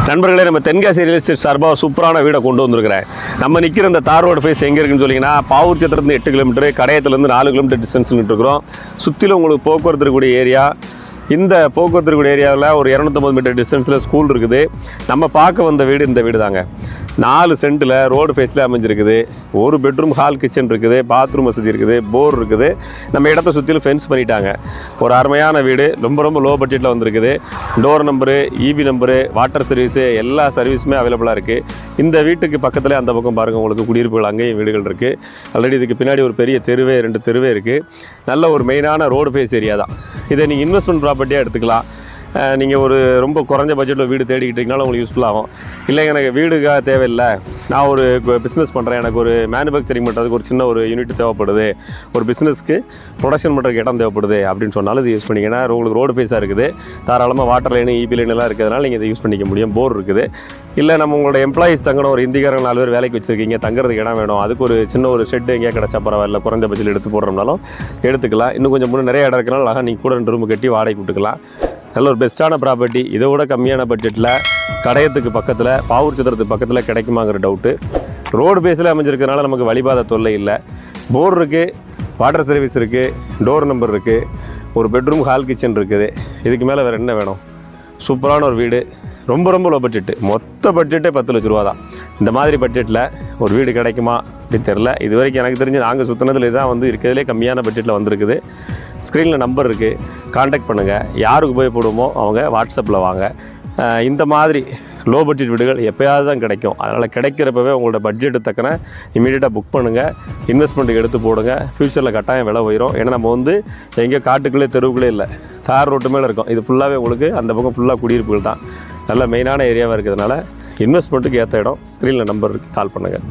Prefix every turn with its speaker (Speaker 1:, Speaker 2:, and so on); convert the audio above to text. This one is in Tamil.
Speaker 1: நண்பர்களே, நம்ம தென்காசி ரியல் எஸ்டேட் சார்பாக சூப்பரான வீடை கொண்டு வந்திருக்கிறேன். நம்ம நிற்கிற இந்த தார் ரோடு ஃபேஸ் எங்கே இருக்குன்னு சொன்னீங்கன்னா, பாவூர் சத்திரத்துலேருந்து 8 கிலோமீட்டர், கடையத்துலேருந்து 4 கிலோமீட்டர் டிஸ்டன்ஸ் இருக்கிறோம். சுற்றிலும் உங்களுக்கு போக்குவரத்து இருக்கக்கூடிய ஏரியா. இந்த போக்குவரத்து இருக்கக்கூடிய ஏரியாவில் ஒரு 250 மீட்டர் டிஸ்டன்ஸில் ஸ்கூல் இருக்குது. நம்ம பார்க்க வந்த வீடு இந்த வீடு தாங்க. 4 சென்ட்டில் ரோடு ஃபேஸில் அமைஞ்சிருக்குது. ஒரு பெட்ரூம், ஹால், கிச்சன் இருக்குது, பாத்ரூம் வசதி இருக்குது, போர் இருக்குது. நம்ம இடத்த சுற்றிலும் ஃபென்ஸ் பண்ணிட்டாங்க. ஒரு அருமையான வீடு, ரொம்ப லோ பட்ஜெட்டில் வந்திருக்குது. Door number, EB number, water service, எல்லா சர்வீஸுமே அவைலபிளாக இருக்குது. இந்த வீட்டுக்கு பக்கத்தில் அந்த பக்கம் பாருங்கள், உங்களுக்கு குடியிருப்புகள் அங்கேயும் வீடுகள் இருக்குது. ஆல்ரெடி இதுக்கு பின்னாடி ஒரு பெரிய தெருவே, 2 தெருவே இருக்குது. நல்ல ஒரு மெயினான ரோடு ஃபேஸ் ஏரியா தான். இதை நீங்கள் இன்வெஸ்ட்மெண்ட் ப்ராப்பர்ட்டியாக எடுத்துக்கலாம். நீங்கள் ஒரு ரொம்ப குறைஞ்ச பட்ஜெட்டில் வீடு தேடிக்கிட்டிங்கனாலும் உங்களுக்கு யூஸ்ஃபுல் ஆகும். இல்லை எனக்கு வீடுக்காக தேவையில்லை, நான் ஒரு பிஸ்னஸ் பண்ணுறேன், எனக்கு ஒரு மேனுஃபேக்சரிங் பண்ணுறதுக்கு ஒரு சின்ன ஒரு யூனிட் தேவைப்படுது, ஒரு பிஸ்னஸ்க்கு ப்ரொடக்ஷன் பண்ணுறதுக்கு இடம் தேவைப்படுது அப்படின்னு சொன்னாலும் இது யூஸ் பண்ணிங்கன்னா உங்களுக்கு ரோடு ஃபேஸாக இருக்குது. தாராளமாக வாட்டர் லைனு, இபி லைன் எல்லாம் இருக்கிறதுனால நீங்கள் இதை யூஸ் பண்ணிக்க முடியும். போர் இருக்குது. இல்லை நம்ம உங்களோட எம்ப்ளாயிஸ் தங்கணும், ஒரு இந்திக்காரங்க 4 பேர் வேலைக்கு வச்சுருக்கீங்க, தங்குறதுக்கு இடம் வேணும், அதுக்கு ஒரு சின்ன ஒரு ஷெட்டு எங்கேயா கிடச்சா பரவாயில்ல, குறைஞ்ச பட்ஜெட்டில் எடுத்து போடுறோம்னாலும் எடுத்துக்கலாம். இன்னும் கொஞ்சம் முன்னே நிறைய இடம் இருக்கிறனால அழகாக நீங்கள் கூட 2 ரூம் கட்டி வாடகை விட்டுக்கலாம். நல்ல ஒரு பெஸ்ட்டான ப்ராப்பர்ட்டி. இதை விட கம்மியான பட்ஜெட்டில் கடையத்துக்கு பக்கத்தில், பாவூர் சத்திரத்துக்கு பக்கத்தில் கிடைக்குமாங்கிற டவுட்டு. ரோடு பேஸில் அமைஞ்சிருக்கிறதுனால நமக்கு வழிபாத தொல்லை இல்லை. போர் இருக்குது, வாட்டர் சர்வீஸ் இருக்குது, டோர் நம்பர் இருக்குது, ஒரு பெட்ரூம், ஹால், கிச்சன் இருக்குது. இதுக்கு மேலே வேறு என்ன வேணும்? சூப்பரான ஒரு வீடு. ரொம்ப லோ பட்ஜெட்டு. மொத்த பட்ஜெட்டே 10 லட்ச ரூபா தான். இந்த மாதிரி பட்ஜெட்டில் ஒரு வீடு கிடைக்குமா அப்படின்னு தெரில. இது வரைக்கும் எனக்கு தெரிஞ்சு நாங்கள் சுற்றினதில் இதுதான் இருக்கிறதுலே கம்மியான பட்ஜெட்டில் வந்திருக்குது. ஸ்க்ரீனில் நம்பர் இருக்குது, காண்டாக்ட் பண்ணுங்கள். யாருக்கு உபயோகப்படுமோ அவங்க வாட்ஸ்அப்பில் வாங்க. இந்த மாதிரி லோ பட்ஜெட் வீடுகள் எப்போயாவது தான் கிடைக்கும். அதனால் கிடைக்கிறப்பவே உங்களோட பட்ஜெட்டு தக்கன இமீடியட்டாக புக் பண்ணுங்கள். இன்வெஸ்ட்மெண்ட்டுக்கு எடுத்து போடுங்க. ஃப்யூச்சரில் கட்டாயம் விலை உயரும். ஏன்னா நம்ம எங்கே காட்டுக்குள்ளே, தெருவுக்குள்ளே இல்லை, தார் ரோட்டு மேலே இருக்கும். இது ஃபுல்லாகவே உங்களுக்கு அந்த பக்கம் ஃபுல்லாக குடியிருப்புகள் தான். நல்ல மெயினான ஏரியாவாக இருக்கிறதுனால இன்வெஸ்ட்மெண்ட்டுக்கு ஏற்ற இடம். ஸ்க்ரீனில் நம்பர் இருக்குது, கால் பண்ணுங்கள்.